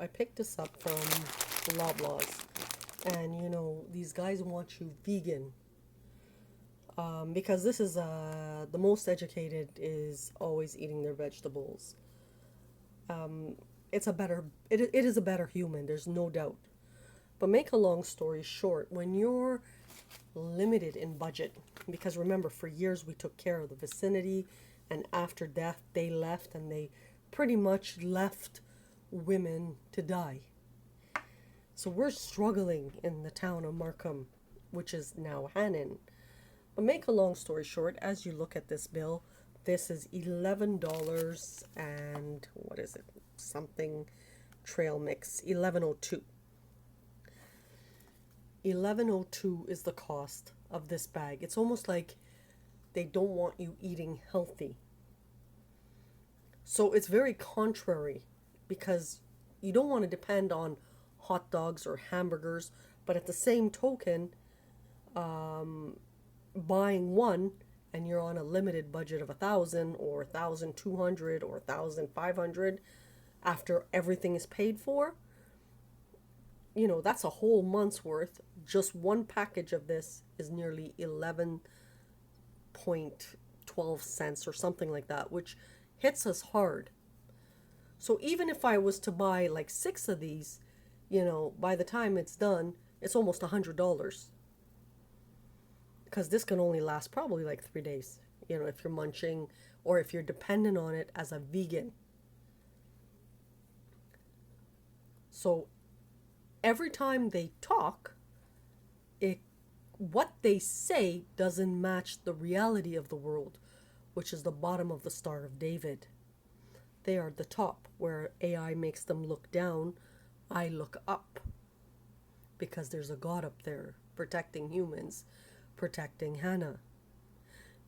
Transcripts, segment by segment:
I picked this up from Loblaws, and these guys want you vegan, because this is the most educated is always eating their vegetables. It is a better human, there's no doubt. But make a long story short, when you're limited in budget, because remember, for years we took care of the vicinity, and after death they left, and they pretty much left women to die. So we're struggling in the town of Markham, which is now Hannon. But make a long story short, as you look at this bill, this is $11 and what is it? Something trail mix, 1102. 1102 is the cost of this bag. It's almost like they don't want you eating healthy. So it's very contrary, because you don't want to depend on hot dogs or hamburgers, but at the same token, buying one and you're on a limited budget of 1,000 or 1,200 or 1,500 after everything is paid for, that's a whole month's worth. Just one package of this is nearly 11.12 cents or something like that, which hits us hard. So even if I was to buy like 6 of these, by the time it's done, it's almost $100. Because this can only last probably like 3 days, if you're munching or if you're dependent on it as a vegan. So every time they talk, what they say doesn't match the reality of the world, which is the bottom of the Star of David. They are the top, where AI makes them look down. I look up, because there's a God up there protecting humans, protecting Hannah.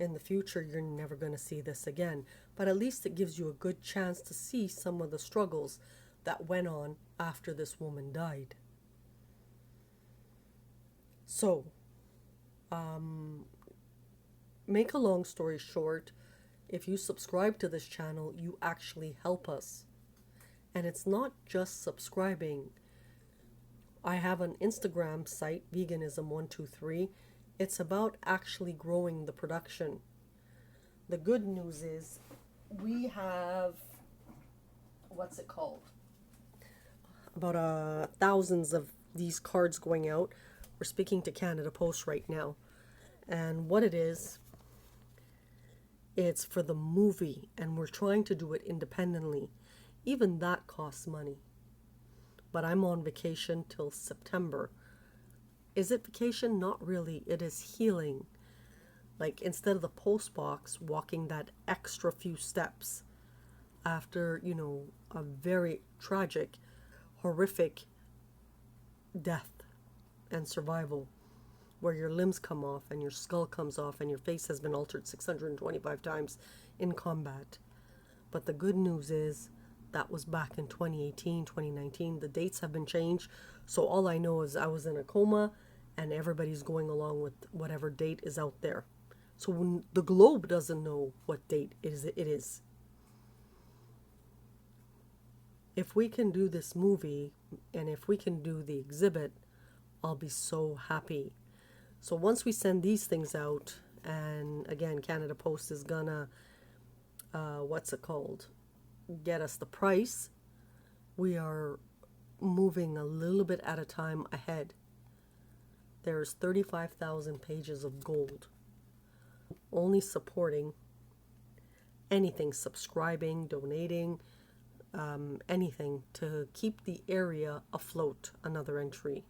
In the future, you're never going to see this again, but at least it gives you a good chance to see some of the struggles that went on after this woman died. So, make a long story short, if you subscribe to this channel, you actually help us. And it's not just subscribing. I have an Instagram site, Veganism123. It's about actually growing the production. The good news is we have, what's it called? About thousands of these cards going out. We're speaking to Canada Post right now. And what it is, it's for the movie, and we're trying to do it independently. Even that costs money. But I'm on vacation till September. Is it vacation? Not really. It is healing. Like, instead of the post box, walking that extra few steps after, a very tragic, horrific death and survival, where your limbs come off and your skull comes off and your face has been altered 625 times in combat. But the good news is that was back in 2018, 2019. The dates have been changed. So all I know is I was in a coma, and everybody's going along with whatever date is out there. So when the globe doesn't know what date it is. If we can do this movie, and if we can do the exhibit, I'll be so happy. So once we send these things out, and again, Canada Post is gonna, get us the price, we are moving a little bit at a time ahead. There's 35,000 pages of gold. Only supporting anything, subscribing, donating, anything to keep the area afloat, another entry.